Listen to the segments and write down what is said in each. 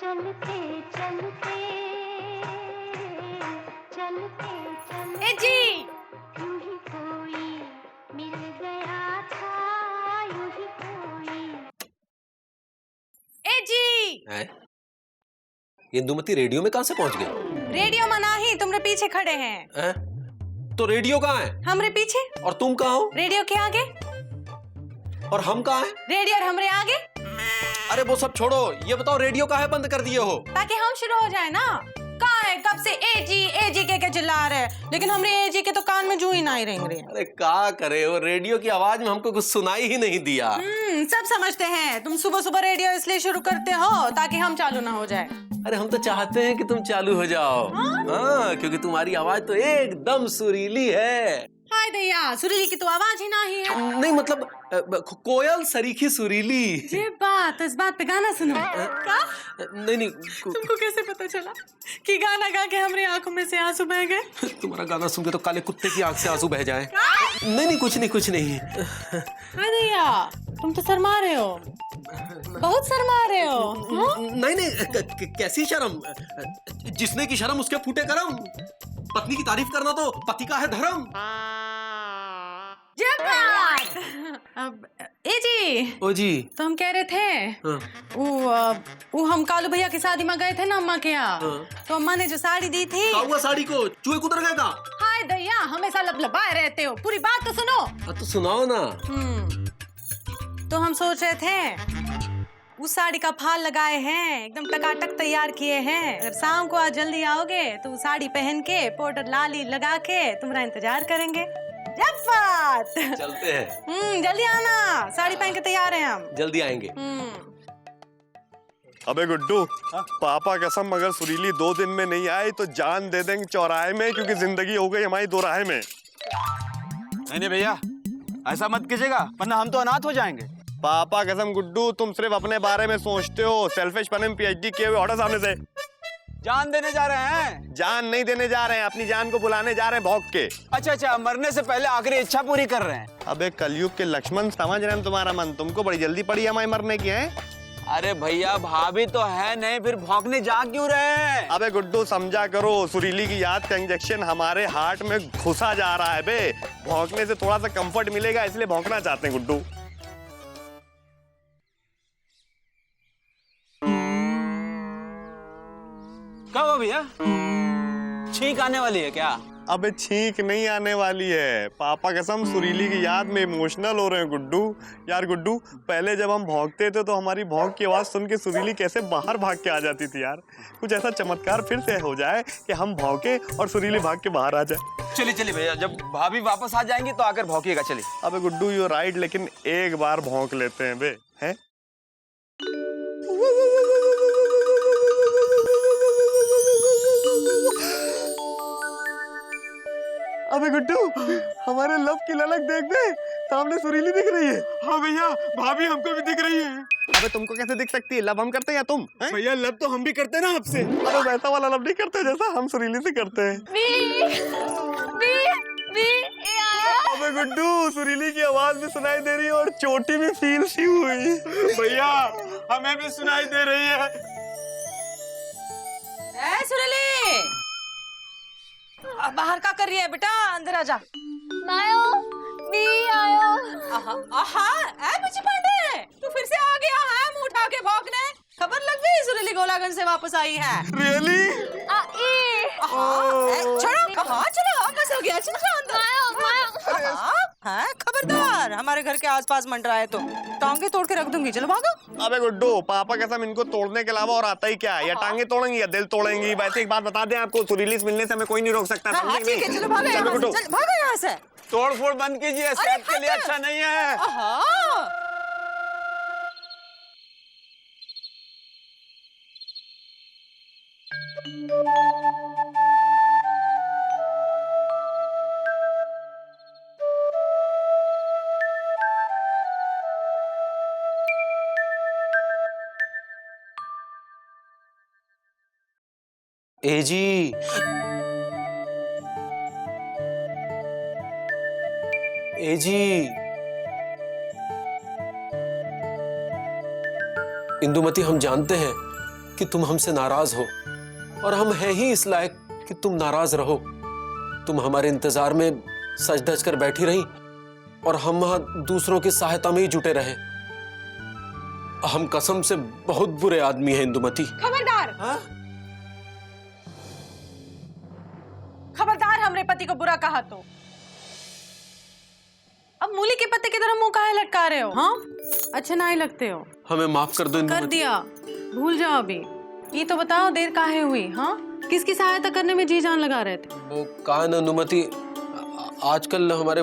चलते चलते चलते चलते ए जी यूं ही कोई मिल गया था, यूं ही कोई। ए जी है? ये इंदुमती रेडियो में कहाँ से पहुंच गई? रेडियो मना ही तुमरे पीछे खड़े हैं। है? तो रेडियो कहाँ है? हमरे पीछे। और तुम कहाँ हो? रेडियो के आगे। और हम कहाँ हैं? रेडियो और हमरे आगे। अरे वो सब छोड़ो, ये बताओ रेडियो काहे बंद कर दिए हो? ताकि हम शुरू हो जाए ना। कहाँ है कब से ए जी के चिल्ला रहे हैं, लेकिन हमरे ए जी के तो कान में जू ही नहीं रेंग रहे हैं। अरे क्या करे, वो रेडियो की आवाज में हमको कुछ सुनाई ही नहीं दिया। सब समझते हैं। तुम सुबह सुबह रेडियो इसलिए शुरू करते हो ताकि हम चालू ना हो जाए। अरे हम तो चाहते हैं कि तुम चालू हो जाओ। हाँ, क्योंकि तुम्हारी आवाज तो एकदम सुरीली है। हाय दैया, सुरीली की तो आवाज ही नहीं है। नहीं मतलब कोयल सरीखी सुरीली। ये बात, इस बात पे गाना सुनो। क्या? नहीं तुमको कैसे पता चला कि गाना गा के हमारी आंखों में से आंसू बह गए? तुम्हारा गाना सुन के तो काले कुत्ते की आंख से आंसू बह जाए। नहीं कुछ नहीं। हाय दैया, तुम तो शर्मा रहे हो, बहुत शर्मा रहे हो। नहीं कैसी शर्म? जिसने की शर्म उसके फूटे करम। पत्नी की तारीफ करना तो पति का है धर्म। अब ए जी, ओ जी, तो हम कह रहे थे हाँ। वो हम कालू भैया की शादी में गए थे ना अम्मा के यहाँ। हाँ। तो अम्मा ने जो साड़ी दी थी। हुआ साड़ी को चूहे कुतर गए का? हाय दैया, हमेशा लबलबाए रहते हो, पूरी बात तो सुनो। तो सुनाओ ना। तो हम सोच रहे थे उस साड़ी का फाल लगाए हैं, एकदम टकाटक तैयार किए हैं। अगर शाम को आज जल्दी आओगे तो वो साड़ी पहन के पाउडर लाली लगा के तुम्हारा इंतजार करेंगे। बात चलते हैं। जल्दी आना, साड़ी पहन के तैयार हैं हम। जल्दी आएंगे। अबे गुड्डू, पापा कसम अगर सुरीली 2 दिन में नहीं आई तो जान दे देंगे चौराहे में, क्योंकि जिंदगी हो गई हमारी दोराहे में। नहीं भैया, ऐसा मत कीजिएगा वरना हम तो अनाथ हो जाएंगे। पापा कसम गुड्डू, तुम सिर्फ अपने बारे में सोचते हो। सेल्फिश पने में पीएचडी किए हुए, ऑर्डर सामने से। जान देने जा रहे हैं? जान नहीं देने जा रहे हैं, अपनी जान को बुलाने जा रहे हैं भौंक के। अच्छा, मरने से पहले आखिरी इच्छा पूरी कर रहे हैं। अबे कलयुग के लक्ष्मण, समझ रहे हैं तुम्हारा मन। तुमको बड़ी जल्दी पड़ी हमारे मरने की है। अरे भैया, भाभी तो है नहीं, फिर भौंकने जा क्यों रहे हैं? अबे गुड्डू समझा करो, सुरीली की याद का इंजेक्शन हमारे हार्ट में घुसा जा रहा है बे। भौंकने से थोड़ा सा कंफर्ट मिलेगा, इसलिए भौंकना चाहते हैं गुड्डू। क्या हुआ भैया, छींक आने वाली है क्या? अबे छींक नहीं आने वाली है, पापा कसम सुरीली की याद में इमोशनल हो रहे हैं गुड्डू। यार गुड्डू, पहले जब हम भौंकते थे तो हमारी भौंक की आवाज सुन के सुरीली कैसे बाहर भाग के आ जाती थी यार। कुछ ऐसा चमत्कार फिर से हो जाए कि हम भौंके और सुरीली भाग के बाहर आ जाए। चलिए भैया, जब भाभी वापस आ जाएंगी तो आकर भौंकिएगा। चलिए। अबे गुड्डू यू राइट, लेकिन एक बार भौंक लेते हैं बे, हैं? अबे गुड्डू, हमारे लब की ललक देख बे, सामने सुरीली दिख रही है। हाँ भैया, भाभी हमको भी दिख रही है। अबे तुमको कैसे दिख सकती है? लब हम करते हैं या तुम? भैया लब तो हम भी करते ना आपसे। अबे वैसा वाला लब नहीं करते जैसा हम सुरीली से करते हैं। अबे गुड्डू, सुरीली की आवाज भी सुनाई दे रही है और चोटी भी फील सी हुई। भैया हमें भी सुनाई दे रही है। ए सुरीली, बाहर क्या कर रही है बेटा? अंदर आ जा। मायो भी आयो। ए मुझे पांडे, तू फिर से आ गया है मुंह उठा के भौंकने? खबर लग गई सुरीली गोलागंज से वापस आई है। रियली? छोड़ो, कहाँ चलो, बस हो गया, चलो अंदर। हाँ, खबरदार, हमारे घर के आसपास मंडराए तो टांगे तोड़ के रख दूंगी। चलो भागो। अबे गुड्डू, पापा कसम इनको तोड़ने के अलावा और आता ही क्या है? या टांगे तोड़ेंगी या दिल तोड़ेंगी। वैसे एक बात बता दें आपको, सुरीली से मिलने से हमें कोई नहीं रोक सकता। हाँ, ठीक है, चलो भागो यहाँ से, चल भागो यहाँ से। तोड़ फोड़ बंद कीजिए, सेहत के लिए अच्छा नहीं है। ए जी, ए जी, इंदुमती हम जानते हैं कि तुम हमसे नाराज हो, और हम हैं ही इस लायक कि तुम नाराज रहो। तुम हमारे इंतजार में सज धज कर बैठी रही और हम वहां दूसरों की सहायता में ही जुटे रहे। हम कसम से बहुत बुरे आदमी हैं इंदुमती। खबरदार! खबरदार हमरे पति को बुरा कहा तो अब मूली के पत्ते की तरह मुंह काहे लटका रहे हो? हाँ, अच्छे ना ही लगते हो। हमें माफ कर दो कर दिया, भूल जाओ अभी। ये तो बताओ देर काहे हुई? हाँ, किसकी सहायता करने में जी जान लगा रहे थे? वो कहा ना अनुमति, आजकल हमारे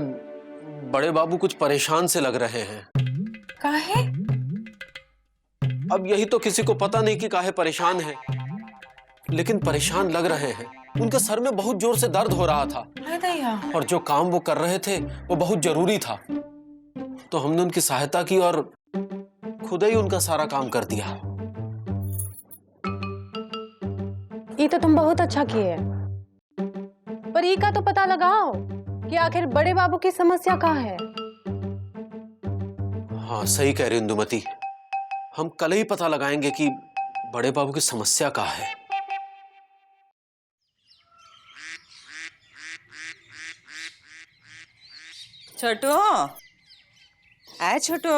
बड़े बाबू कुछ परेशान से लग रहे हैं। काहे? अब यही तो किसी को पता नहीं कि काहे परेशान है, लेकिन परेशान लग रहे हैं। उनके सर में बहुत जोर से दर्द हो रहा था, और जो काम वो कर रहे थे वो बहुत जरूरी था, तो हमने उनकी सहायता की और खुद ही उनका सारा काम कर दिया। ये तो तुम बहुत अच्छा किए, पर ये का तो पता लगाओ कि आखिर बड़े बाबू की समस्या क्या है। हाँ, सही कह रही इंदुमती। हम कल ही पता लगाएंगे कि बड़े बाबू की समस्या क्या है। छोटू, आए छोटू।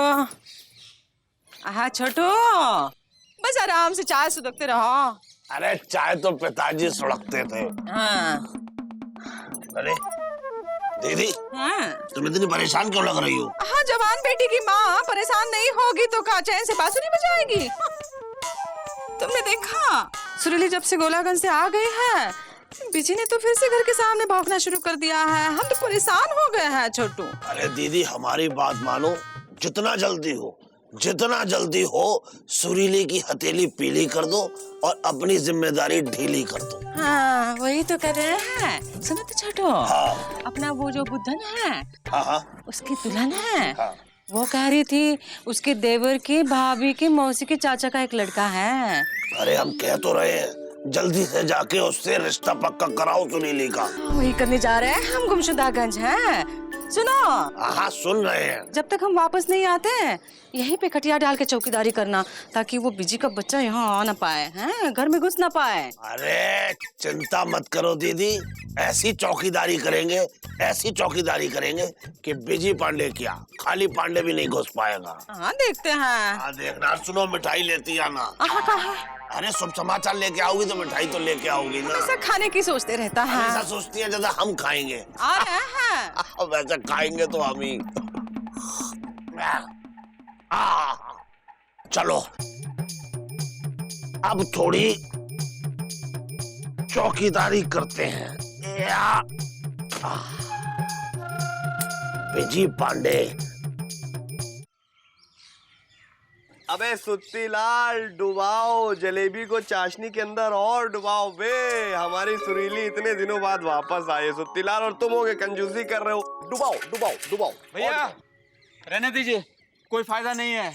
हाँ छोटू, बस आराम से चाय सुधकते रहो। अरे चाय तो पिताजी सुड़कते थे। हाँ। अरे दीदी, हाँ। तुम इतनी परेशान क्यों लग रही हो? हाँ, जवान बेटी की माँ परेशान नहीं होगी तो का चैन से बांसुरी बजाएगी? तुमने देखा सुरीली जब से गोलागंज से आ गई है, बिजी ने तो फिर से घर के सामने भौंकना शुरू कर दिया है। हम तो परेशान हो गए हैं छोटू। अरे दीदी, हमारी बात मानो, जितना जल्दी हो सुरीली की हथेली पीली कर दो और अपनी जिम्मेदारी ढीली कर दो। हाँ, वही तो कर रहे हैं। सुनो तो छोटू, हाँ। अपना वो जो बुद्धन है, हाँ। उसकी दुल्हन है, हाँ। वो कह रही थी उसके देवर की भाभी की मौसी के चाचा का एक लड़का है। अरे हम कह तो रहे हैं, जल्दी से जाके उससे रिश्ता पक्का कराओ सुरीली का। वही करने जा रहे हैं हम। गुमशुदागंज हैं। सुनो। हाँ, सुन रहे हैं। जब तक हम वापस नहीं आते यहीं पे खटिया डाल के चौकीदारी करना, ताकि वो बिजी का बच्चा यहाँ आ ना पाए, हैं, घर में घुस ना पाए। अरे चिंता मत करो दीदी, ऐसी चौकीदारी करेंगे कि बिजी पांडे क्या, खाली पांडे भी नहीं घुस पाएगा। हाँ, देखते हैं। हाँ देखना। सुनो, मिठाई लेती आना। अरे शुभ समाचार लेके आओगी तो मिठाई तो लेके आओगी ना। ऐसा खाने की सोचते रहता है। ऐसा सोचती है जैसा हम खाएंगे। आ रहे हैं। वैसे खाएंगे तो हम ही। चलो अब थोड़ी चौकीदारी करते हैं। बिजी पांडे। अबे सुत्ती लाल, डुबाओ जलेबी को चाशनी के अंदर और डुबाओ बे। हमारी सुरीली इतने दिनों बाद वापस आई है सुत्ती लाल, और तुम होगे कंजूसी कर रहे हो। डुबाओ डुबाओ डुबाओ। भैया रहने दीजिए, कोई फायदा नहीं है।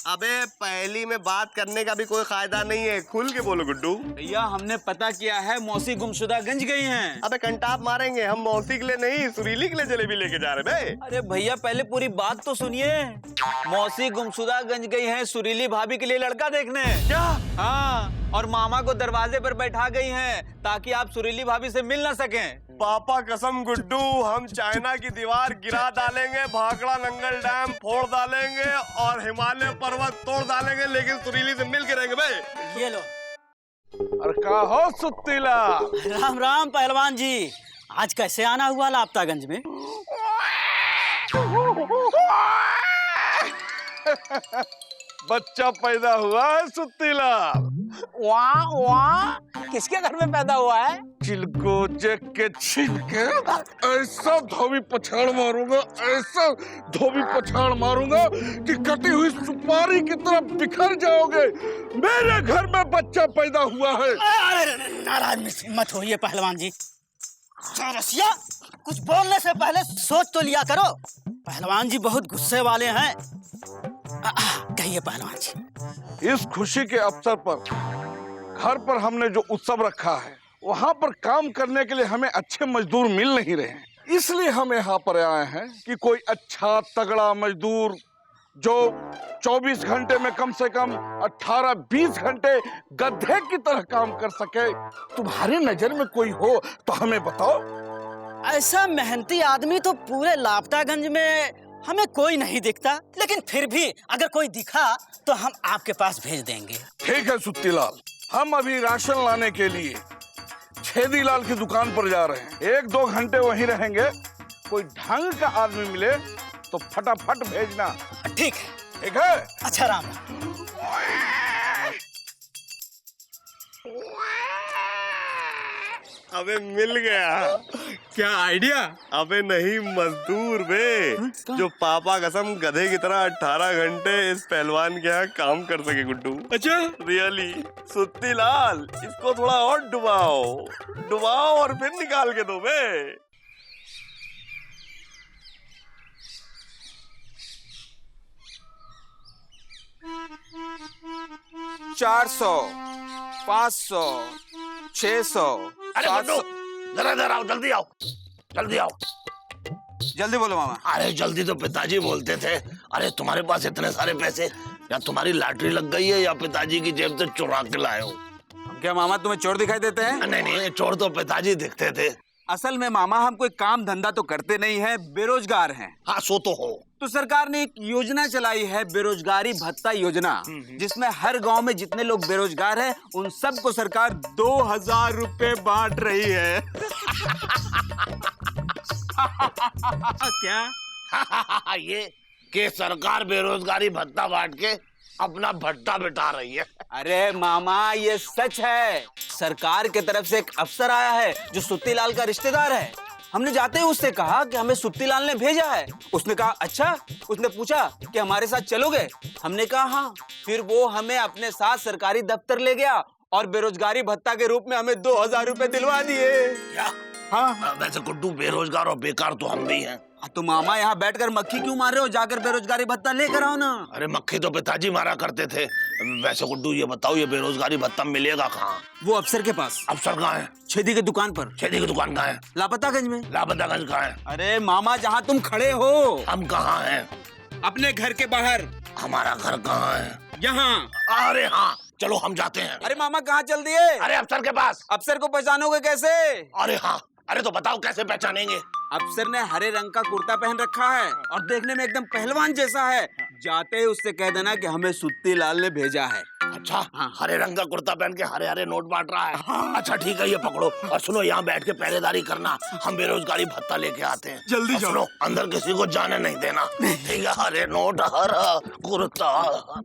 अबे पहली में बात करने का भी कोई फायदा नहीं है, खुल के बोलो गुड्डू। भैया हमने पता किया है, मौसी गुमशुदागंज गई हैं। अबे कंटाप मारेंगे, हम मौसी के लिए नहीं सुरीली के लिए जलेबी लेके जा रहे बे। अरे भैया पहले पूरी बात तो सुनिए। मौसी गुमशुदागंज गई हैं सुरीली भाभी के लिए लड़का देखने। क्या? हाँ, और मामा को दरवाजे पर बैठा गई हैं ताकि आप सुरीली भाभी से मिल ना सकें। पापा कसम गुड्डू, हम चाइना की दीवार गिरा डालेंगे, भाखड़ा नंगल डैम फोड़ डालेंगे और हिमालय पर्वत तोड़ डालेंगे, लेकिन सुरीली से मिल के रहेंगे भाई। ये लो। और का हो सुत्तीला? राम राम पहलवान जी, आज कैसे आना हुआ लापतागंज में? बच्चा पैदा हुआ है सुत्तीला। वाह वाह, किसके घर में पैदा हुआ है? चिलको जग के छीन के ऐसा धोबी पछाड़ मारूंगा, ऐसा धोबी पछाड़ मारूंगा कि कटी हुई सुपारी की तरह बिखर जाओगे। मेरे घर में बच्चा पैदा हुआ है। अरे नाराज मत होइए पहलवान जी। चौरसिया, कुछ बोलने से पहले सोच तो लिया करो। पहलवान जी बहुत गुस्से वाले हैं। कहिए पहलवान जी। इस खुशी के अवसर पर घर पर हमने जो उत्सव रखा है, वहाँ पर काम करने के लिए हमें अच्छे मजदूर मिल नहीं रहे हैं। इसलिए हम यहाँ पर आए हैं कि कोई अच्छा तगड़ा मजदूर जो 24 घंटे में कम से कम 18-20 घंटे गधे की तरह काम कर सके। तुम्हारी नजर में कोई हो तो हमें बताओ। ऐसा मेहनती आदमी तो पूरे लापतागंज में हमें कोई नहीं दिखता, लेकिन फिर भी अगर कोई दिखा तो हम आपके पास भेज देंगे। ठीक है सुत्तीलाल, हम अभी राशन लाने के लिए छेदीलाल की दुकान पर जा रहे हैं। 1-2 घंटे वहीं रहेंगे। कोई ढंग का आदमी मिले तो फटाफट भेजना। ठीक है। ठीक है। अच्छा राम राम। अबे मिल गया। क्या आइडिया? अबे नहीं, मजदूर बे, जो पापा कसम गधे की तरह 18 घंटे इस पहलवान के यहाँ काम कर सके गुड्डू। अच्छा, रियली। सुत्तीलाल, इसको थोड़ा और डुबाओ डुबाओ और फिर निकाल के दो बे। 400, 500, 600। अरे गुड्डू, जरा इधर आओ, जल्दी आओ, जल्दी आओ। जल्दी बोलो मामा। अरे जल्दी तो पिताजी बोलते थे। अरे तुम्हारे पास इतने सारे पैसे, या तुम्हारी लॉटरी लग गई है या पिताजी की जेब से चुरा के लाए हो। क्या मामा तुम्हें चोर दिखाई देते हैं? नहीं नहीं, चोर तो पिताजी दिखते थे। असल में मामा हम कोई काम धंधा तो करते नहीं है, बेरोजगार हैं। हाँ सो तो हो। तो सरकार ने एक योजना चलाई है, बेरोजगारी भत्ता योजना, जिसमें हर गांव में जितने लोग बेरोजगार हैं उन सबको सरकार 2000 रुपए बांट रही है। क्या? ये कि सरकार बेरोजगारी भत्ता बांट के अपना भट्टा बिठा रही है। अरे मामा ये सच है। सरकार की तरफ से एक अफसर आया है जो सुत्तीलाल का रिश्तेदार है। हमने जाते ही उससे कहा कि हमें सुत्तीलाल ने भेजा है। उसने कहा अच्छा। उसने पूछा कि हमारे साथ चलोगे? हमने कहा हाँ। फिर वो हमें अपने साथ सरकारी दफ्तर ले गया और बेरोजगारी भत्ता के रूप में हमें 2000 रुपए दिलवा दिए। क्या? हाँ। वैसे गुड्डू बेरोजगार और बेकार तो हम भी हैं। तो मामा यहाँ बैठकर मक्खी क्यों मार रहे हो? जाकर बेरोजगारी भत्ता लेकर आओ ना। अरे मक्खी तो पिताजी मारा करते थे। वैसे गुड्डू ये बताओ, ये बेरोजगारी भत्ता मिलेगा कहाँ? वो अफसर के पास। अफसर कहाँ है? छेदी की दुकान पर। छेदी की दुकान कहाँ है? लापतागंज में। लापतागंज कहाँ है? अरे मामा जहाँ तुम खड़े हो। हम कहाँ हैं? अपने घर के बाहर। हमारा घर कहाँ है? यहाँ। अरे हाँ, चलो हम जाते हैं। अरे मामा कहाँ चल दिए? अरे अफसर के पास। अफसर को पहचानोगे कैसे? अरे हाँ, अरे तो बताओ कैसे पहचानेंगे? अफसर ने हरे रंग का कुर्ता पहन रखा है और देखने में एकदम पहलवान जैसा है। जाते ही उससे कह देना कि हमें सुत्तीलाल ने भेजा है। अच्छा हाँ। हरे रंग का कुर्ता पहन के हरे हरे नोट बांट रहा है। हाँ। अच्छा ठीक है, ये पकड़ो और सुनो, यहाँ बैठ के पहरेदारी करना। हम बेरोजगारी भत्ता लेके आते हैं। जल्दी जाओ। सुनो, अंदर किसी को जाने नहीं देना। ठीक है? हरे नोट हरा कुर्ता।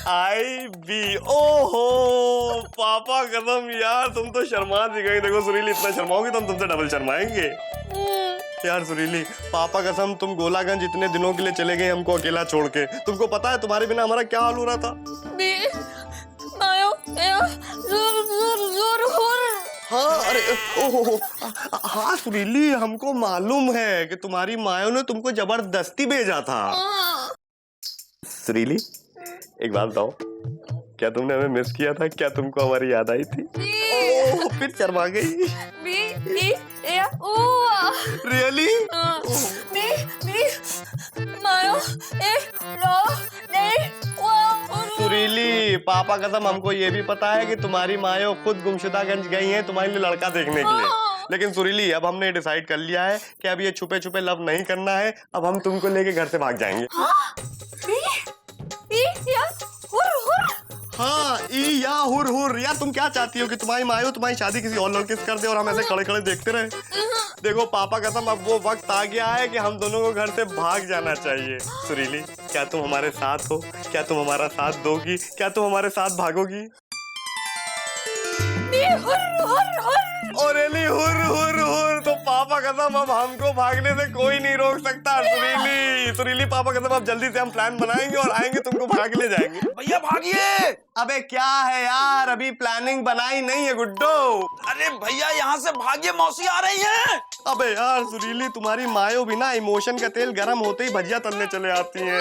IB। ओहो पापा कसम यार, तुम तो शर्मा दी गई। देखो सुरीली, इतना शर्माओगी तो हम तुमसे डबल शर्माएंगे। यार सुरीली, पापा कसम तुम गोलागंज इतने दिनों के लिए चले गए हमको अकेला छोड़ के। तुमको पता है तुम्हारे बिना हमारा क्या हाल हो रहा था? हाँ अरे ओहो हाँ सुरीली, हमको मालूम है कि तुम्हारी मायों ने तुमको जबरदस्ती भेजा था। सुरीली एक बात बताओ, क्या तुमने हमें मिस किया था? क्या तुमको हमारी याद आई थी? ओह फिर शर्मा गई। रियली? सुरीली पापा कसम हमको ये भी पता है कि तुम्हारी मायो खुद गुमशुदागंज गई हैं तुम्हारे लिए लड़का देखने के लिए। लेकिन सुरीली अब हमने डिसाइड कर लिया है कि अब ये छुपे छुपे लव नहीं करना है। अब हम तुमको लेके घर से भाग जाएंगे। हाँ ई या हुर हुर। यार तुम क्या चाहती हो कि तुम्हारी मायो तुम्हारी शादी किसी और लड़के से कर दे और हम ऐसे खड़े खड़े देखते रहे? देखो पापा कसम अब वो वक्त आ गया है कि हम दोनों को घर से भाग जाना चाहिए। सुरीली क्या तुम हमारे साथ हो? क्या तुम हमारा साथ दोगी? क्या तुम हमारे साथ भागोगी? और हुर हुर हुर। तो पापा कसम अब हमको भागने से कोई नहीं रोक सकता। सुरीली सुरीली पापा कसम अब जल्दी से हम प्लान बनाएंगे और आएंगे, तुमको भगा के ले जाएंगे। भैया भागिए। अबे क्या है यार, अभी प्लानिंग बनाई नहीं है गुड्डो। अरे भैया यहाँ से भागिए, मौसी आ रही है। अबे यार सुरीली, तुम्हारी मायो भी ना इमोशन का तेल गर्म होते ही भजिया तलने चले आती हैं।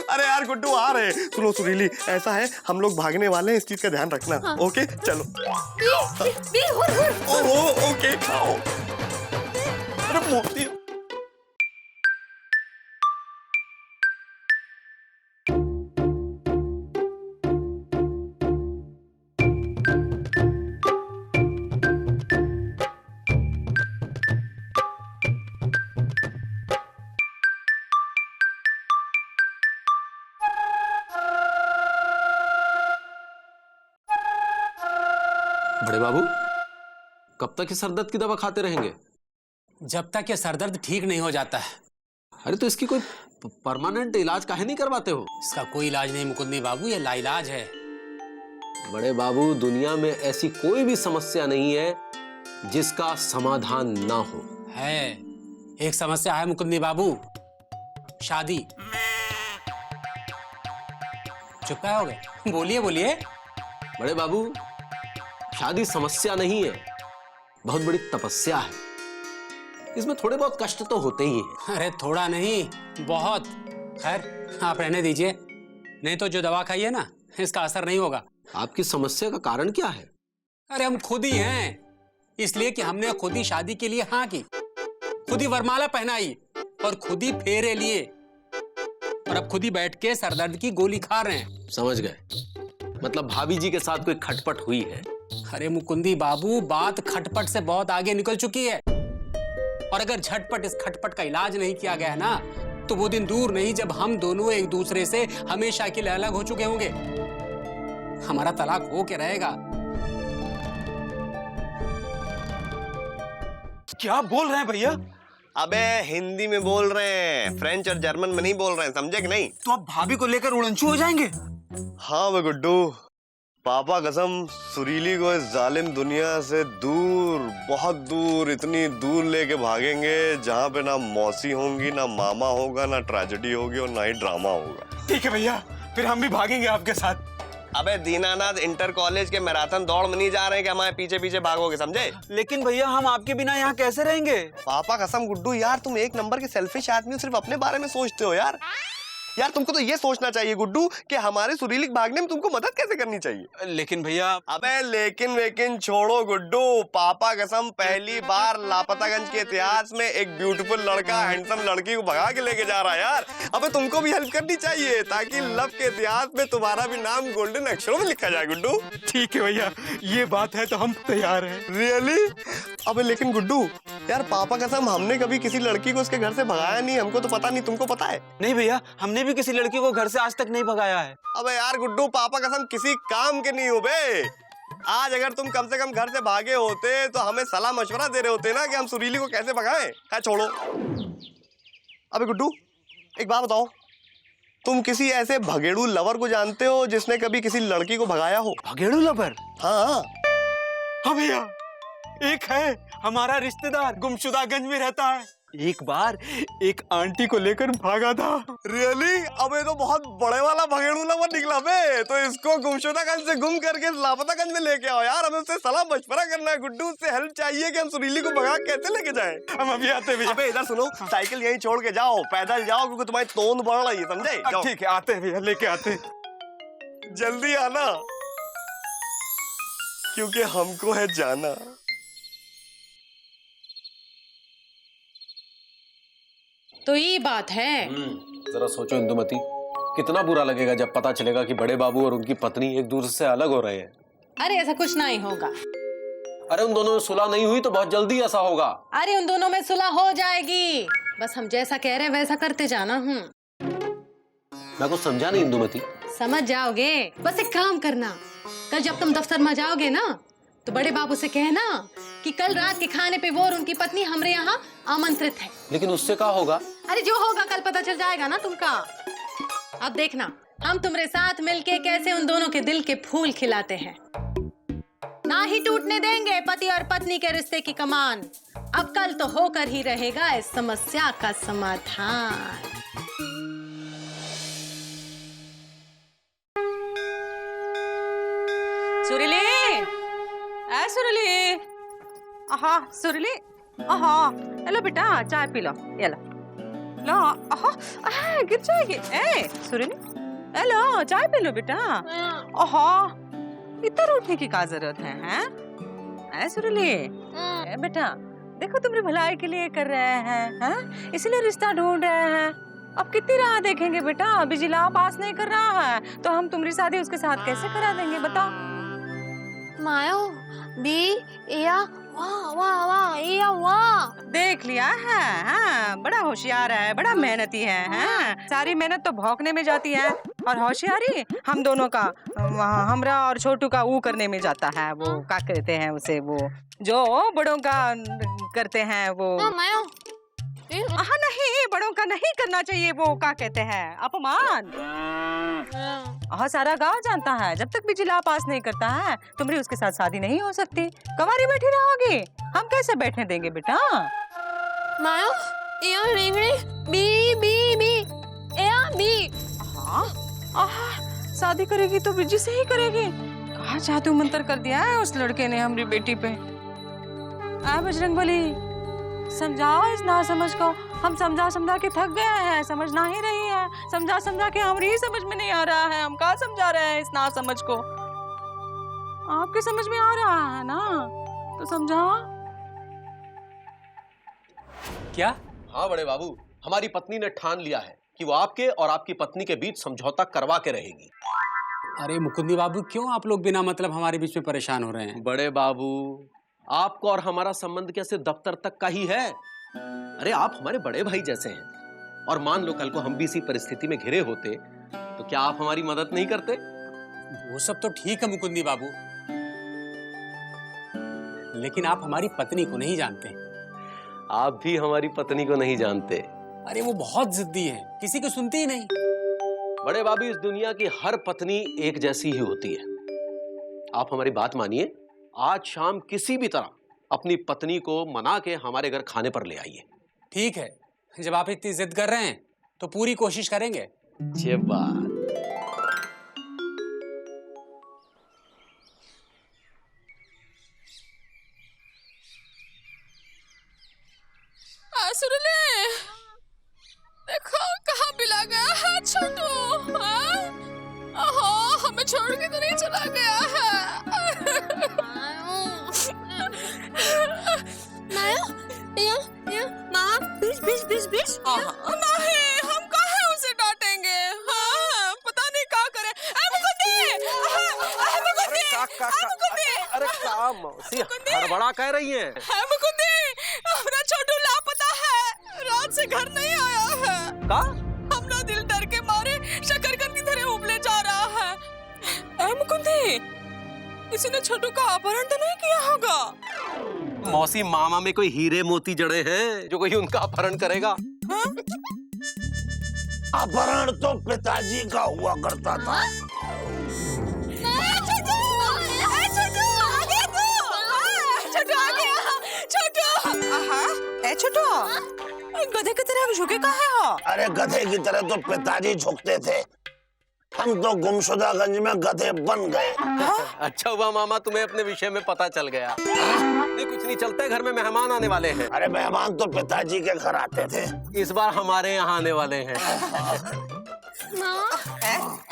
अरे यार गुड्डू आ रहे। सुनो सुरीली, ऐसा है हम लोग भागने वाले हैं, इस चीज का ध्यान रखना। ओके चलो। ओहो ओके। अरे मोती। बड़े बाबू, कब तक ये सरदर्द की दवा खाते रहेंगे? जब तक ये सरदर्द ठीक नहीं हो जाता है। अरे तो इसकी कोई परमानेंट इलाज काहे नहीं करवाते हो? इसका कोई इलाज नहीं मुकुंदी बाबू, ये लाइलाज है। बड़े बाबू, दुनिया में ऐसी कोई भी समस्या नहीं है जिसका समाधान ना हो। है, एक समस्या है मुकुंदी बाबू, शादी। चुप क्या हो गए? बोलिए बोलिए। बड़े बाबू, शादी समस्या नहीं है, बहुत बड़ी तपस्या है। इसमें थोड़े बहुत कष्ट तो होते ही हैं। अरे थोड़ा नहीं, बहुत। खैर आप रहने दीजिए, नहीं तो जो दवा खाइए ना, इसका असर नहीं होगा। आपकी समस्या का कारण क्या है? अरे हम खुद ही हैं, इसलिए कि हमने खुद ही शादी के लिए हाँ की, खुद ही वरमाला पहनाई और खुद ही फेरे लिए, और अब खुद ही बैठ के सरदर्द की गोली खा रहे हैं। समझ गए, मतलब भाभी जी के साथ कोई खटपट हुई है? अरे मुकुंदी बाबू, बात खटपट से बहुत आगे निकल चुकी है, और अगर झटपट इस खटपट का इलाज नहीं किया गया ना, तो वो दिन दूर नहीं जब हम दोनों एक दूसरे से हमेशा के लिए अलग हो चुके होंगे। हमारा तलाक हो के रहेगा। क्या बोल रहे हैं भैया? अबे हिंदी में बोल रहे हैं, फ्रेंच और जर्मन में नहीं बोल रहे हैं, समझे कि नहीं? तो आप भाभी को लेकर उड़नछू हो जाएंगे? हाँ वे गुड्डू, पापा कसम सुरीली को इस जालिम दुनिया से दूर, बहुत दूर, इतनी दूर लेके भागेंगे जहाँ पे ना मौसी होंगी, ना मामा होगा, ना ट्रेजेडी होगी और ना ही ड्रामा होगा। ठीक है भैया, फिर हम भी भागेंगे आपके साथ। अबे दीनानाथ इंटर कॉलेज के मैराथन दौड़ में नहीं जा रहे हैं कि हमारे पीछे पीछे भागोगे, समझे? लेकिन भैया हम आपके बिना यहाँ कैसे रहेंगे? पापा कसम गुड्डू यार, तुम एक नंबर के सेल्फिश आदमी हो, सिर्फ अपने बारे में सोचते हो यार। यार तुमको तो ये सोचना चाहिए गुड्डू कि हमारे सुरीली भागने में तुमको मदद कैसे करनी चाहिए। लेकिन भैया। अबे लेकिन वेकिन छोड़ो गुड्डू, पापा कसम पहली बार लापतागंज के इतिहास में एक ब्यूटीफुल लड़का हैंडसम लड़की को भगा के लेके जा रहा है यार। अबे तुमको भी हेल्प करनी चाहिए ताकि लव के इतिहास में तुम्हारा भी नाम गोल्डन अक्षरों में लिखा जाए गुड्डू। ठीक है भैया, ये बात है तो हम तैयार हैं। रियली? अबे लेकिन गुड्डू यार, पापा कसम हमने कभी किसी लड़की को उसके घर से भगाया नहीं, हमको तो पता नहीं, तुमको पता है? नहीं भैया, हमने भी किसी लड़की को घर से आज तक नहीं भगाया है। अबे यार गुड्डू, पापा कसम किसी काम के नहीं हो बे। आज अगर तुम कम से कम घर से भागे होते तो हमें सलाह मशवरा दे रहे होते ना कि हम सुरीली को कैसे भगाएं। क्या छोड़ो। अबे गुड्डू एक बात बताओ, तुम किसी ऐसे भगेड़ू लवर को जानते हो जिसने कभी किसी लड़की को भगाया हो? भगेड़ू लवर? हाँ हाँ भैया, एक है हमारा रिश्तेदार, गुमशुदागंज में रहता है। एक बार एक आंटी को लेकर भागा था। रियली? अबे तो बहुत बड़े वाला भगेड़ू लवर निकला बे। तो इसको गुमशुदागंज से गुम करके लापतागंज में लेके आओ यार, हमें उससे सलाह मशवरा करना है गुड्डू, उससे हेल्प चाहिए कि हम सुरीली को भगा कैसे लेके जाएं। हम अभी आते भैया। अबे इधर सुनो, साइकिल यहीं छोड़ के जाओ, पैदल जाओ क्योंकि तुम्हारी तोंद बढ़ रही है, समझे? ठीक है, आते भैया, लेके आते। जल्दी आना क्योंकि हमको है जाना। तो ये बात है। जरा सोचो इंदुमती, कितना बुरा लगेगा जब पता चलेगा कि बड़े बाबू और उनकी पत्नी एक दूसरे से अलग हो रहे हैं। अरे ऐसा कुछ नहीं होगा। अरे उन दोनों में सुलह नहीं हुई तो बहुत जल्दी ऐसा होगा। अरे उन दोनों में सुलह हो जाएगी, बस हम जैसा कह रहे हैं वैसा करते जाना। मैं कुछ समझा नहीं इंदुमती। समझ जाओगे, बस एक काम करना, कल जब तुम दफ्तर में जाओगे ना तो बड़े बाबू से कहना कि कल रात के खाने पे वो और उनकी पत्नी हमारे यहाँ आमंत्रित है। लेकिन उससे क्या होगा? अरे जो होगा कल पता चल जाएगा ना तुमका। अब देखना हम तुम्हारे साथ मिलके कैसे उन दोनों के दिल के फूल खिलाते हैं। ना ही टूटने देंगे पति और पत्नी के रिश्ते की कमान। अब कल तो होकर ही रहेगा इस समस्या का समाधान। सुरीली, ऐ सुरीली, आहा सुरीली, आहा, हेलो बेटा चाय पी लो, ये लो, लो, आहा, गिर जाएगी, ए सुरीली, हेलो चाय पी लो बेटा, आहा, इतना उठने की क्या जरूरत है, हैं? ऐ सुरीली, ए बेटा, देखो तुम्हारी भलाई के लिए कर रहे हैं, हैं? इसीलिए रिश्ता ढूंढ रहे हैं। अब कितनी राह देखेंगे बेटा, बिजला पास नहीं कर रहा है तो हम तुम्हारी शादी उसके साथ कैसे करा देंगे बताओ? मायो बी या वाह वाह वाह या वाह। देख लिया है, हाँ, बड़ा होशियार है, बड़ा मेहनती है, हाँ। सारी मेहनत तो भौंकने में जाती है और होशियारी हम दोनों का, हमरा और छोटू का ऊ करने में जाता है। वो क्या कहते हैं उसे, वो जो बड़ों का करते हैं वो। मायो हाँ नहीं, बड़ों का नहीं करना चाहिए, वो क्या कहते हैं अपमान। हाँ सारा गांव जानता है, जब तक बिजला पास नहीं करता है तुम्हारी उसके साथ शादी नहीं हो सकती। कवारी बैठी रहोगी, हम कैसे बैठने देंगे बेटा? मायो या रिंगड़ी बी बी बी या बी। हाँ शादी करेगी तो बिजी से ही करेगी। कहाँ जादू मंत्र कर दिया है उस लड़के ने हमारी बेटी पे। बजरंगबली समझाओ इस नासमझ को, हम समझा समझा के थक गए हैं, समझना ही रही है, समझा समझा के हमारी ही समझ में नहीं आ रहा है, हम कहाँ समझा रहे हैं इस नासमझ को? आपके समझ में आ रहा है ना, तो समझाओ। क्या? हाँ बड़े बाबू, हमारी पत्नी ने ठान लिया है कि वो आपके और आपकी पत्नी के बीच समझौता करवा के रहेगी। अरे मुकुंदी बाबू, क्यों आप लोग बिना मतलब हमारे बीच में परेशान हो रहे हैं? बड़े बाबू, आपको और हमारा संबंध क्या सिर्फ दफ्तर तक का ही है? अरे आप हमारे बड़े भाई जैसे हैं, और मान लो कल को हम भी इसी परिस्थिति में घिरे होते तो क्या आप हमारी मदद नहीं करते? वो सब तो ठीक है मुकुंदी बाबू, लेकिन आप हमारी पत्नी को नहीं जानते। आप भी हमारी पत्नी को नहीं जानते। अरे वो बहुत जिद्दी है, किसी को सुनती ही नहीं। बड़े बाबू, इस दुनिया की हर पत्नी एक जैसी ही होती है। आप हमारी बात मानिए, आज शाम किसी भी तरह अपनी पत्नी को मना के हमारे घर खाने पर ले आइए। ठीक है, जब आप इतनी जिद कर रहे हैं तो पूरी कोशिश करेंगे। ये बात। सुरले, देखो कहाँ बिला गया है छोटू, हमें छोड़ के तो नहीं चला गया है। मायो या माँ बीच बीच बीच बीच। नहीं, हम काहे उसे डांटेंगे, हाँ, पता नहीं क्या करे। अरे क्या मौसी हड़बड़ा कह रही हैं? हमारा छोटू लापता है, रात से घर नहीं आया है। का? अपना दिल डर के मारे शकरकंद की तरह उबले जा रहा है। मुकुंदी, किसी ने छोटू का अपहरण तो नहीं किया होगा? मौसी, मामा में कोई हीरे मोती जड़े हैं जो कोई उनका अपहरण करेगा? अपहरण तो पिताजी का हुआ करता था। छोटू, गधे की तरह झुके काहे हो? अरे गधे की तरह तो पिताजी झुकते थे, हम तो गुमशुदागंज में गधे बन गए। अच्छा हुआ मामा, तुम्हें अपने विषय में पता चल गया। नहीं कुछ नहीं, चलते हैं, घर में मेहमान आने वाले हैं। अरे मेहमान तो पिताजी के घर आते थे, इस बार हमारे यहाँ आने वाले हैं।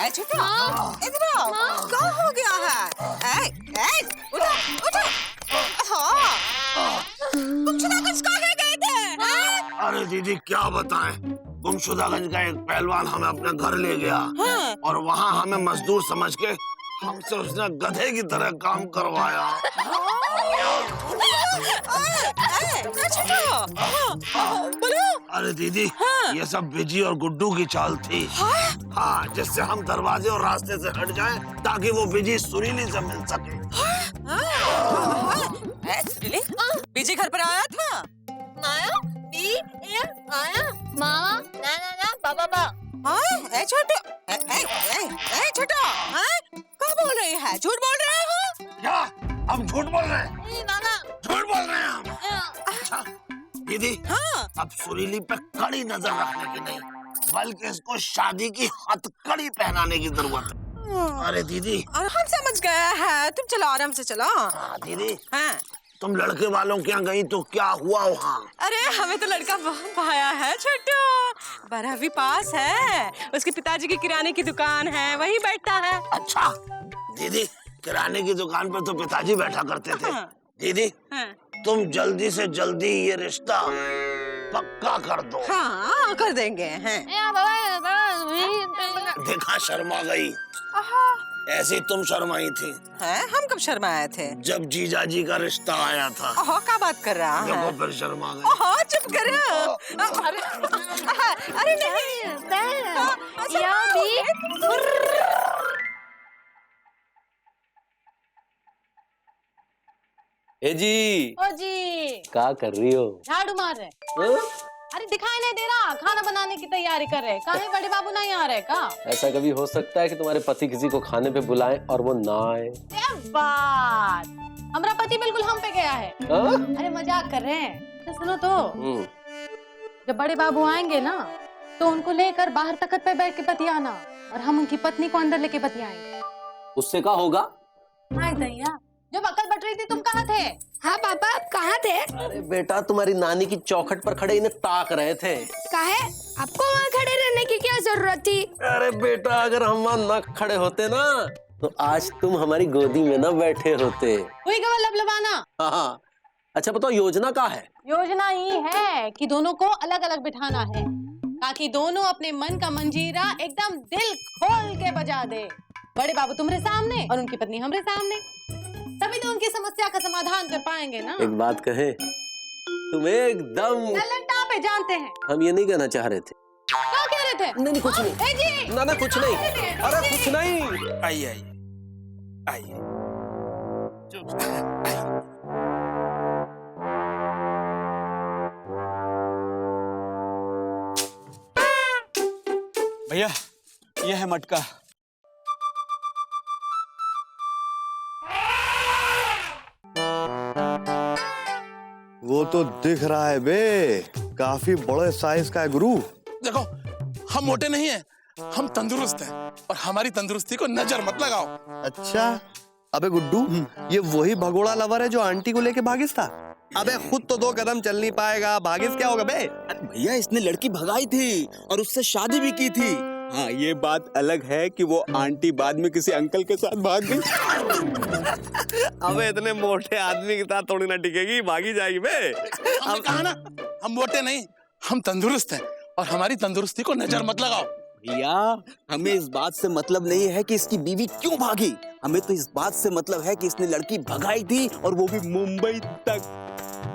छोटू, इधर आओ, क्या हो गया है? उठो, उठो। गुमशुदागंज कहाँ गए थे? अरे दीदी क्या बताएं, गुमशुदागंज का एक पहलवान हमें अपने घर ले गया, और वहाँ हमें मजदूर समझ के हमसे उसने गधे की तरह काम करवाया। अरे दीदी, ये सब बिजी और गुड्डू की चाल थी। हाँ, जिससे हम दरवाजे और रास्ते से हट जाएं ताकि वो बिजी सुरीली से मिल सके। सुरीली, बिजी घर पर आया था? मायो बी या आया मामा ना ना ना बाबा बा। छोटू, छोटू, क्या बोल रही है? झूठ बोल रहे हो? क्या? हम झूठ बोल रहे हैं? नाना झूठ बोल रहे हैं हम? अच्छा अब सुरीली पे कड़ी नजर रखने की नहीं, बल्कि इसको शादी की हथकड़ी पहनाने की जरूरत है। अरे दीदी, और हम समझ गए हैं, तुम चलो आराम से चलो। हाँ दीदी, हाँ। तुम लड़के वालों के यहाँ गई तो क्या हुआ वहाँ? अरे हमें तो लड़का बहुत भाया है छोटू, 12वीं पास है, उसके पिताजी की किराने की दुकान है, वहीं बैठता है। अच्छा दीदी, किराने की दुकान पर तो पिताजी बैठा करते थे। हाँ। दीदी, हाँ। तुम जल्दी से जल्दी ये रिश्ता पक्का कर दो। हाँ कर देंगे हैं। देखा, शर्मा गई। ऐसी तुम शर्माई थी हैं? हम कब शर्माए थे? जब जीजाजी का रिश्ता आया था। ओहो, क्या बात कर रहा है? देखो फिर शर्मा गई। ओहो, चुप करो। अरे अरे नहीं, या भी ए जी, ओ जी, क्या कर रही हो? झाड़ू मार रहे। हाँ? अरे दिखाई नहीं दे रहा, खाना बनाने की तैयारी कर रहे। काहे बड़े बाबू नहीं आ रहे का? ऐसा कभी हो सकता है कि तुम्हारे पति किसी को खाने पे बुलाएं और वो ना आए? क्या बात, हमारा पति बिल्कुल हम पे गया है। हाँ? अरे मजाक कर रहे हैं। तो सुनो तो, हम्म, जब बड़े बाबू आएंगे ना, तो उनको लेकर बाहर तख्त पे बैठ के बतियाना, और हम उनकी पत्नी को अंदर लेके बतियाएंगे। उससे क्या होगा? हाय दैया, जब अकल बट रही थी तुम कहाँ थे? हाँ पापा, आप कहाँ थे? अरे बेटा, तुम्हारी नानी की चौखट पर खड़े इन्हें ताक रहे थे। काहे? आपको वहाँ खड़े रहने की क्या जरूरत थी? अरे बेटा, अगर हम वहाँ न खड़े होते ना, तो आज तुम हमारी गोदी में न बैठे होते। हुई गवा लबलबाना। हाँ, अच्छा बताओ, योजना क्या है? योजना ये है कि दोनों को अलग अलग बिठाना है, ताकि दोनों अपने मन का मंजीरा एकदम दिल खोल के बजा दे। बड़े बाबू तुम्हारे सामने और उनकी पत्नी हमारे सामने, तभी तो उनकी समस्या का समाधान कर पाएंगे ना। एक बात कहे, तुम एकदम लल्लनटा पे जानते हैं। हम ये नहीं कहना चाह रहे थे। क्या कह रहे थे? नहीं, कुछ नहीं। ए जी, ना कुछ नहीं। अरे कुछ नहीं। आइए आइए आइए। भैया, ये है मटका। वो तो दिख रहा है बे, काफी बड़े साइज का है गुरु। देखो, हम मोटे नहीं हैं, हम तंदुरुस्त हैं, और हमारी तंदुरुस्ती को नजर मत लगाओ। अच्छा, अबे गुड्डू, ये वही भगोड़ा लवर है जो आंटी को लेके भागिस था? अबे खुद तो 2 कदम चल नहीं पाएगा, भागिस क्या होगा बे? अरे भैया, इसने लड़की भगाई थी और उससे शादी भी की थी। हाँ, ये बात अलग है कि वो आंटी बाद में किसी अंकल के साथ भाग गई। अबे इतने मोटे आदमी के साथ थोड़ी ना टिकेगी, भागी जाएगी बे। हमने कहा ना, हम मोटे नहीं, हम तंदुरुस्त हैं, और हमारी तंदुरुस्ती को नजर मत लगाओ। भैया, हमें इस बात से मतलब नहीं है कि इसकी बीवी क्यों भागी, हमें तो इस बात से मतलब है कि इसने लड़की भगाई थी, और वो भी मुंबई तक।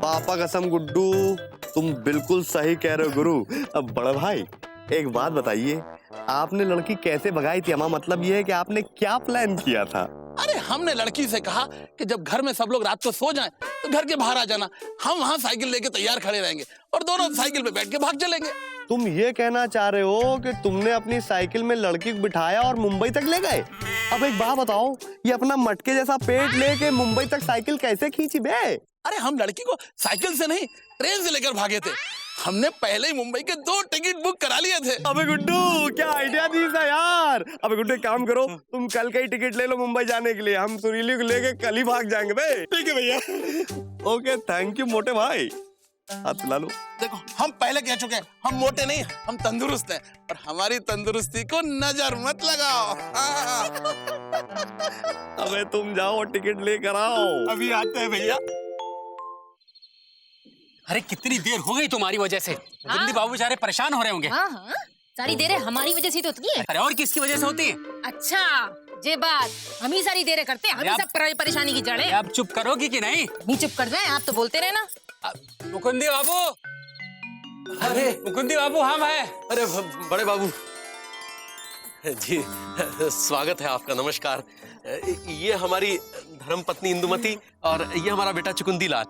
पापा कसम गुड्डू, तुम बिल्कुल सही कह रहे हो गुरु। अब बड़ा भाई, एक बात बताइए, आपने लड़की कैसे भगाई थी? हमारा मतलब ये है कि आपने क्या प्लान किया था? अरे हमने लड़की से कहा कि जब घर में सब लोग रात को सो जाएं, तो घर के बाहर आ जाना, हम वहाँ साइकिल लेके तैयार खड़े रहेंगे और दोनों साइकिल पे बैठ के भाग चलेंगे। तुम ये कहना चाह रहे हो कि तुमने अपनी साइकिल में लड़की को बिठाया और मुंबई तक ले गए? अब एक बात बताओ, ये अपना मटके जैसा पेट लेके मुंबई तक साइकिल कैसे खींची बे? अरे हम लड़की को साइकिल से नहीं, ट्रेन से लेकर भागे थे। हमने पहले ही मुंबई के 2 टिकट बुक करा लिए थे। अबे गुड्डू, क्या आइडिया दी था यार। अबे गुड्डू, एक काम करो, तुम कल का ही टिकट ले लो मुंबई जाने के लिए, हम सुरीली को लेके कल ही भाग जाएंगे बे। ठीक है भैया। ओके, थैंक यू मोटे भाई। हाथ पिला लो। देखो, हम पहले कह चुके हैं, हम मोटे नहीं, हम तंदुरुस्त हैं, और हमारी तंदुरुस्ती को नजर मत लगाओ। अबे तुम जाओ, टिकट लेकर आओ। अभी आते हैं भैया। अरे कितनी देर हो गई तुम्हारी वजह से, जिंदी बाबू बेचारे परेशान हो रहे होंगे। हाँ हाँ, सारी देर हमारी वजह से तो होती है। अरे और किसकी वजह से होती है? अच्छा, ये बात हम ही सारी देरें करते हैं, हम ही सब परेशानी की जड़ है। अब चुप करोगी कि नहीं? नहीं चुप कर जाए, आप तो बोलते रहे ना। मुकुंदी बाबू, अरे मुकुंदी बाबू, हम है। अरे बड़े बाबू जी, स्वागत है आपका, नमस्कार। ये हमारी धर्म पत्नी इंदुमती और ये हमारा बेटा चुकुंदी लाल।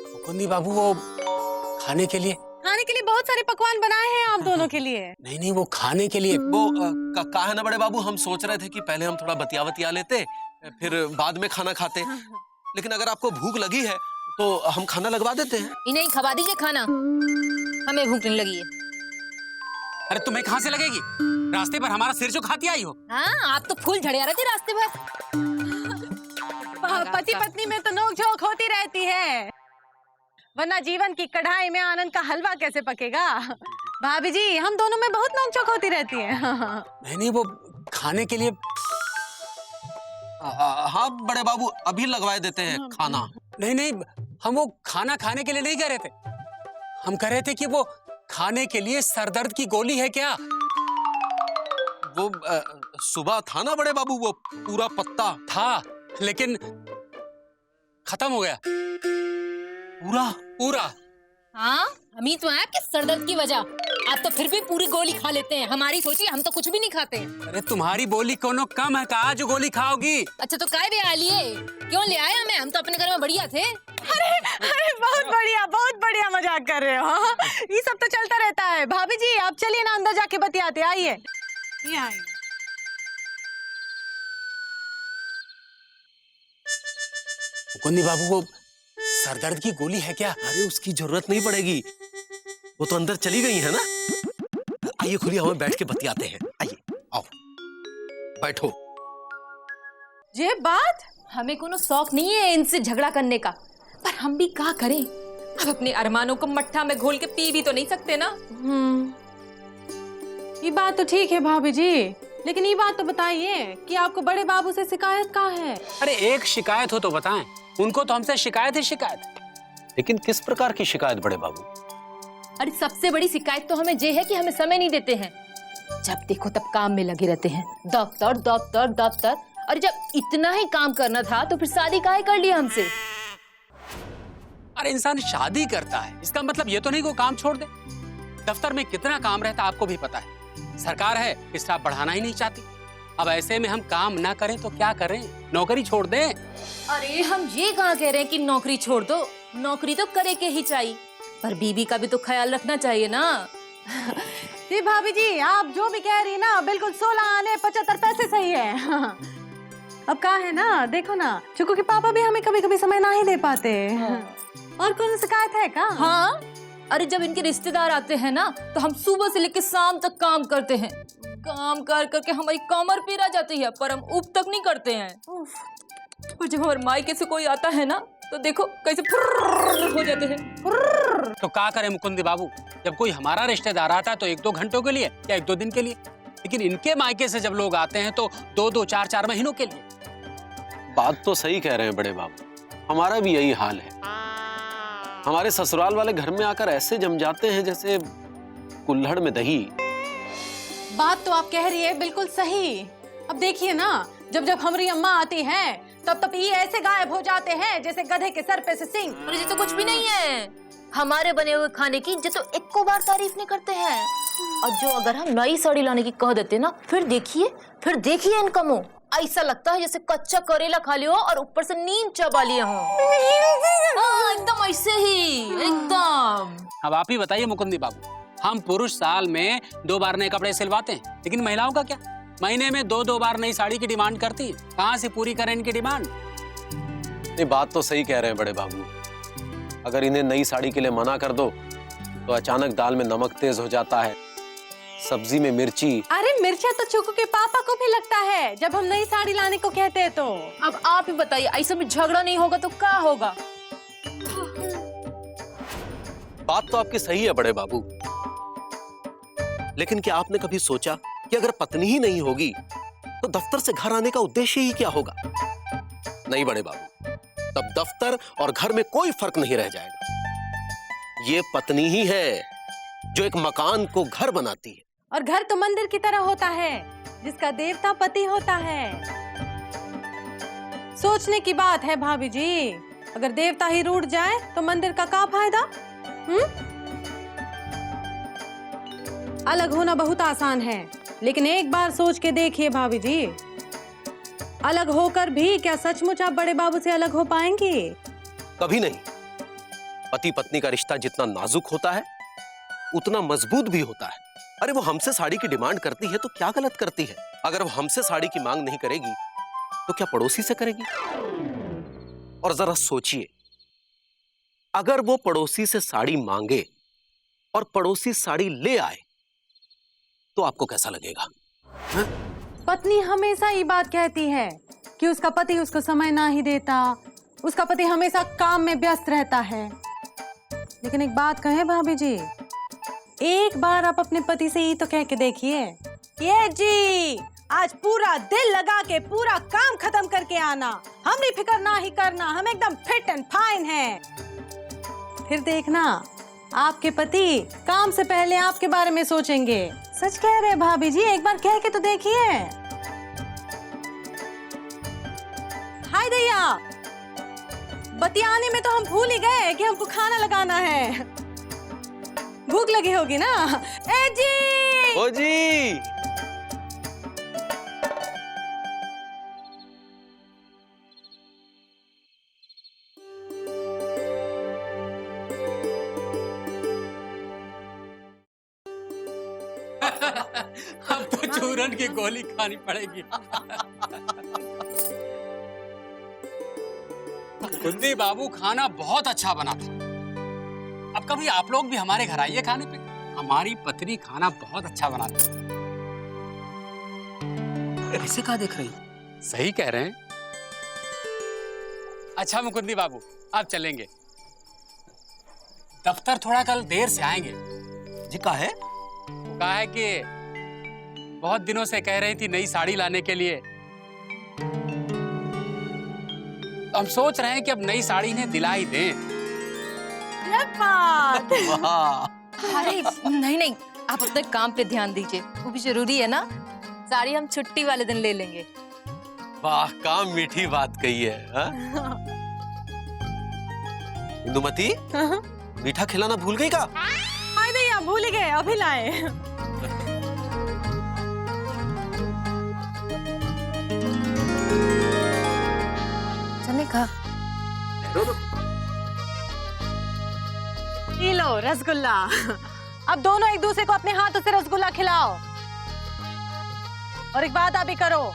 मुकुंदी बाबू, वो खाने के लिए बहुत सारे पकवान बनाए हैं आप दोनों के लिए। नहीं, वो खाने के लिए वो कहा है ना बड़े बाबू, हम सोच रहे थे कि पहले हम थोड़ा बतिया लेते, फिर बाद में खाना खाते। लेकिन अगर आपको भूख लगी है तो हम खाना लगवा देते हैं। इन्हें खवा दीजिए खाना, हमें भूख नहीं लगी है। अरे तुम्हें कहाँ से लगेगी? रास्ते पर हमारा सिर जो खाती आई हो। हाँ, आप तो फूल झड़िया रहे थे रास्ते भर। पति पत्नी में तो नोक-झोंक होती रहती है, वरना जीवन की कढ़ाई में आनंद का हलवा कैसे पकेगा? भाभी जी, हम दोनों में बहुत नोक-झोंक होती रहती है। नहीं, वो खाने के लिए। हाँ बड़े बाबू, अभी लगवा देते हैं खाना। नहीं, हम वो खाना खाने के लिए नहीं कह रहे थे। हम कह रहे थे कि वो खाने के लिए सरदर्द की गोली है क्या? वो सुबह था ना बड़े बाबू, वो पूरा पत्ता था, लेकिन खत्म हो गया पूरा। हाँ, हम ही तो हैं कि सरदर्द की वजह। आप तो फिर भी पूरी गोली खा लेते हैं, हमारी सोचिए, हम तो कुछ भी नहीं खाते। अरे तुम्हारी बोली कोनो कम है का जो गोली खाओगी? अच्छा, तो काय बे आ लिए? क्यों ले आए हमें? हम तो अपने घर में बढ़िया थे। अरे बहुत बढ़िया मजाक कर रहे हो। ये सब तो चलता रहता है। भाभी जी, आप चलिए ना, अंदर जाके बतियाते। आइए। मुकुंदी बाबू, वो सरदर्द की गोली है क्या? अरे उसकी जरूरत नहीं पड़ेगी, वो तो अंदर चली गई है ना। आइए खुली हमें बैठ के बतियाते हैं। आइए, आओ बैठो। ये बात हमें कोनो शौक नहीं है इनसे झगड़ा करने का, पर हम भी क्या करें? अब अपने अरमानों को मट्ठा में घोल के पी भी तो नहीं सकते ना। ये बात तो ठीक है भाभी जी, लेकिन ये बात तो बताइए कि आपको बड़े बाबू से शिकायत कहाँ है? अरे एक शिकायत हो तो बताएं। उनको तो हमसे शिकायत ही शिकायत। लेकिन किस प्रकार की शिकायत बड़े बाबू? अरे सबसे बड़ी शिकायत तो हमें ये है कि हमें समय नहीं देते हैं। जब देखो तब काम में लगे रहते हैं, दफ्तर दफ्तर दफ्तर। और जब इतना ही काम करना था तो फिर शादी काहे कर लिया हमसे? अरे इंसान शादी करता है, इसका मतलब ये तो नहीं कि वो काम छोड़ दे। दफ्तर में कितना काम रहता है आपको भी पता है। सरकार है कि स्टाफ बढ़ाना ही नहीं चाहती। अब ऐसे में हम काम ना करें तो क्या करें? नौकरी छोड़ दें? अरे हम ये कहाँ कह रहे हैं कि नौकरी छोड़ दो, नौकरी तो करे के ही चाहिए, पर बीबी का भी तो ख्याल रखना चाहिए ना। जी भाभी जी, आप जो भी कह रही है ना, बिल्कुल 16 आने 75 पैसे सही है। अब कहा है ना, देखो ना, चुकू के पापा भी हमें कभी कभी समय ना ही दे पाते। और कौन शिकायत है का? हाँ, अरे जब इनके रिश्तेदार आते हैं ना, तो हम सुबह से लेकर शाम तक काम करते हैं। काम कर करके हमारी कमर पीरा जाती है, पर हम उप तक नहीं करते हैं। और जब हमारे मायके से कोई आता है ना, तो देखो कैसे फुर्र हो जाते हैं। तो क्या करें मुकुंदी बाबू? जब कोई हमारा रिश्तेदार आता है तो 1-2 घंटों के लिए या 1-2 दिन के लिए, लेकिन इनके मायके से जब लोग आते हैं तो 2-2, 4-4 महीनों के लिए। बात तो सही कह रहे हैं बड़े बाबू, हमारा भी यही हाल है। हमारे ससुराल वाले घर में आकर ऐसे जम जाते हैं जैसे कुल्हड़ में दही। बात तो आप कह रही है बिल्कुल सही। अब देखिए ना, जब जब हमारी अम्मा आती हैं, तब ये ऐसे गायब हो जाते हैं जैसे गधे के सर पे से सींग। अरे ये तो कुछ भी नहीं है। हमारे बने हुए खाने की जो तो एक को बार तारीफ नहीं करते हैं, और जो अगर हम नई साड़ी लाने की कह देते ना, फिर देखिए इनका मुंह ऐसा लगता है जैसे कच्चा करेला खा लिया हो और ऊपर से नीम चबा लिए हो। एकदम ऐसे ही, एकदम। अब आप ही बताइए मुकुंदी बाबू, हम पुरुष साल में 2 बार नए कपड़े सिलवाते हैं, लेकिन महिलाओं का क्या? महीने में 2-2 बार नई साड़ी की डिमांड करती है। कहाँ से पूरी करें इनकी डिमांड? ये बात तो सही कह रहे हैं बड़े बाबू। अगर इन्हें नई साड़ी के लिए मना कर दो तो अचानक दाल में नमक तेज हो जाता है, सब्जी में मिर्ची। अरे मिर्चा तो चुकू के पापा को भी लगता है जब हम नई साड़ी लाने को कहते हैं। तो अब आप ही बताइए, ऐसे में झगड़ा नहीं होगा तो क्या होगा? बात तो आपकी सही है बड़े बाबू, लेकिन क्या आपने कभी सोचा कि अगर पत्नी ही नहीं होगी तो दफ्तर से घर आने का उद्देश्य ही क्या होगा? नहीं बड़े बाबू, तब दफ्तर और घर में कोई फर्क नहीं रह जाएगा। ये पत्नी ही है जो एक मकान को घर बनाती है। और घर तो मंदिर की तरह होता है जिसका देवता पति होता है। सोचने की बात है भाभी जी, अगर देवता ही रूठ जाए तो मंदिर का क्या फायदा? अलग होना बहुत आसान है, लेकिन एक बार सोच के देखिए भाभी जी, अलग होकर भी क्या सचमुच आप बड़े बाबू से अलग हो पाएंगी? कभी नहीं। पति पत्नी का रिश्ता जितना नाजुक होता है उतना मजबूत भी होता है। अरे वो हमसे साड़ी की डिमांड करती है तो क्या गलत करती है? अगर वो हमसे साड़ी की मांग नहीं करेगी तो क्या पड़ोसी से करेगी? और जरा सोचिए, अगर वो पड़ोसी से साड़ी मांगे और पड़ोसी साड़ी ले आए तो आपको कैसा लगेगा? पत्नी हमेशा ये बात कहती है कि उसका पति उसको समय ना ही देता, उसका पति हमेशा काम में व्यस्त रहता है। लेकिन एक बात कहे भाभी जी, एक बार आप अपने पति से ही तो कह के देखिए, ये जी आज पूरा दिल लगा के पूरा काम खत्म करके आना, हमरी फिक्र ना ही करना, हम एकदम फिट एंड फाइन हैं। फिर देखना आपके पति काम से पहले आपके बारे में सोचेंगे। सच कह रहे भाभी जी, एक बार कह के तो देखिए। हाय दैया, बतियाने में तो हम भूल ही गए कि हमको खाना लगाना है। भूख लगी होगी ना? ए जी! ओ जी! अब तो चूरन की गोली खानी पड़ेगी। कुंदी बाबू खाना बहुत अच्छा बना था। अब कभी आप लोग भी हमारे घर आइए खाने पे। हमारी पत्नी खाना बहुत अच्छा बनाती है। ऐसे कहाँ देख रही? सही कह रहे हैं। अच्छा मुकुंदी बाबू, अब चलेंगे। दफ्तर थोड़ा कल देर से आएंगे। जी कहा है? कहा है कि बहुत दिनों से कह रही थी नई साड़ी लाने के लिए। हम सोच रहे हैं कि अब नई साड़ी इन्हें दिला ही दें। अरे नहीं नहीं, आप अपने काम पे ध्यान दीजिए, वो भी जरूरी है ना। साड़ी हम छुट्टी वाले दिन ले लेंगे। वाह, काम मीठी बात कही है। इंदुमती, मीठा खिलाना भूल गई का? हाय दैया, भूल ही गए, अभी लाए। चले का? ये लो रसगुल्ला। अब दोनों एक दूसरे को अपने हाथों से रसगुल्ला खिलाओ। और एक बात आप भी करो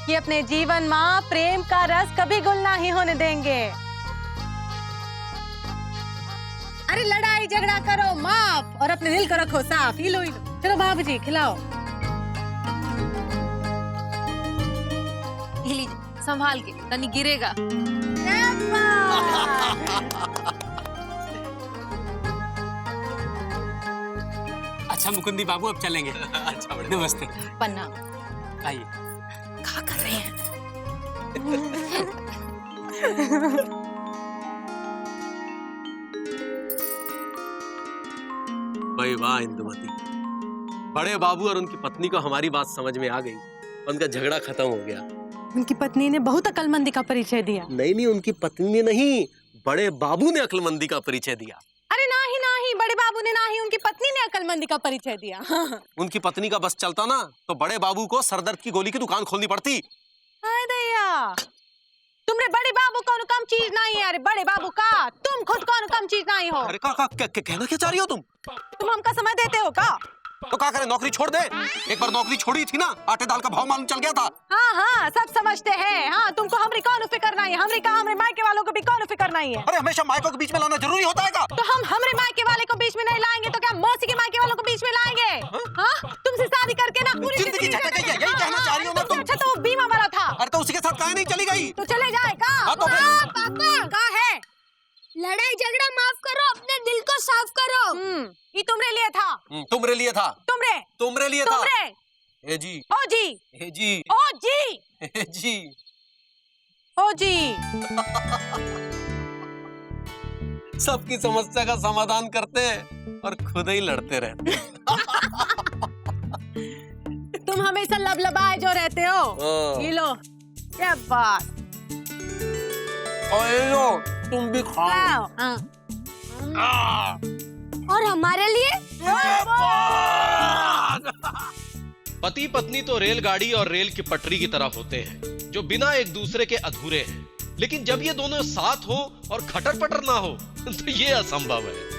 कि अपने जीवन में प्रेम का रस कभी गुल नहीं होने देंगे। अरे लड़ाई झगड़ा करो माफ और अपने दिल को रखो साफ। ये लो चलो भाभी जी खिलाओ। ये लीजिए, संभाल के, तनी गिरेगा। अच्छा मुकुंदी बाबू, अब चलेंगे। अच्छा, नमस्ते। प्रणाम। आइए। क्या कर रहे हैं? भाई वाह इंदुमती, बड़े बाबू और उनकी पत्नी को हमारी बात समझ में आ गई। उनका झगड़ा खत्म हो गया। उनकी पत्नी ने बहुत अक्लमंदी का परिचय दिया। नहीं, उनकी पत्नी ने नहीं, बड़े बाबू ने अक्लमंदी का परिचय दिया। अरे नहीं, बड़े बाबू ने नहीं, उनकी पत्नी ने अक्लमंदी का परिचय दिया। उनकी पत्नी का बस चलता ना तो बड़े बाबू को सरदर्द की गोली की दुकान खोलनी पड़ती। हाय दैया, तुमरे बड़े बाबू कौन कम चीज नहीं है। अरे बड़े बाबू का तुम खुद कौन कम चीज नहीं हो। अरे कहना क्या चाह रही हो तुम हमका समय देते हो का? तो क्या करे, नौकरी छोड़ दे। एक बार नौकरी छोड़ी थी ना, आटे दाल का भाव मालूम चल गया था। हाँ, सब समझते हैं। हाँ, तुमको हमरी कौन फिक्र नहीं है। हमरे मायके वालों को भी कौन फिक्र नहीं है। अरे हमेशा मायकों के बीच में लाना जरूरी होता है का? तो हम हमरे मायके वाले को बीच में नहीं लाएंगे तो क्या मौसी के मायके वालों को बीच में लाएंगे? हाँ, तुमसे शादी करके ना पूरी जिंदगी झटक गई है, यही कहना चाह रही हो ना तुम? अच्छा तो वो बीमा वाला था। अरे तो उसी के साथ काहे नहीं चली गई? तो चले जाए का? पापा का है? लड़ाई झगड़ा माफ करो, अपने दिल को साफ करो। ये तुमरे लिए था। तुमरे लिए था। तुमरे लिए था। ए जी, ओ जी, ए जी, ओ जी, ए जी, ओ जी। सबकी समस्या का समाधान करते हैं और खुद ही लड़ते रहते हैं। तुम हमेशा लबलबाए जो रहते हो। ये लो, क्या बात। और ये लो, तुम भी खाओ। और हमारे लिए पति पत्नी तो रेलगाड़ी और रेल की पटरी की तरह होते हैं जो बिना एक दूसरे के अधूरे हैं, लेकिन जब ये दोनों साथ हो और खटर पटर ना हो तो ये असंभव है।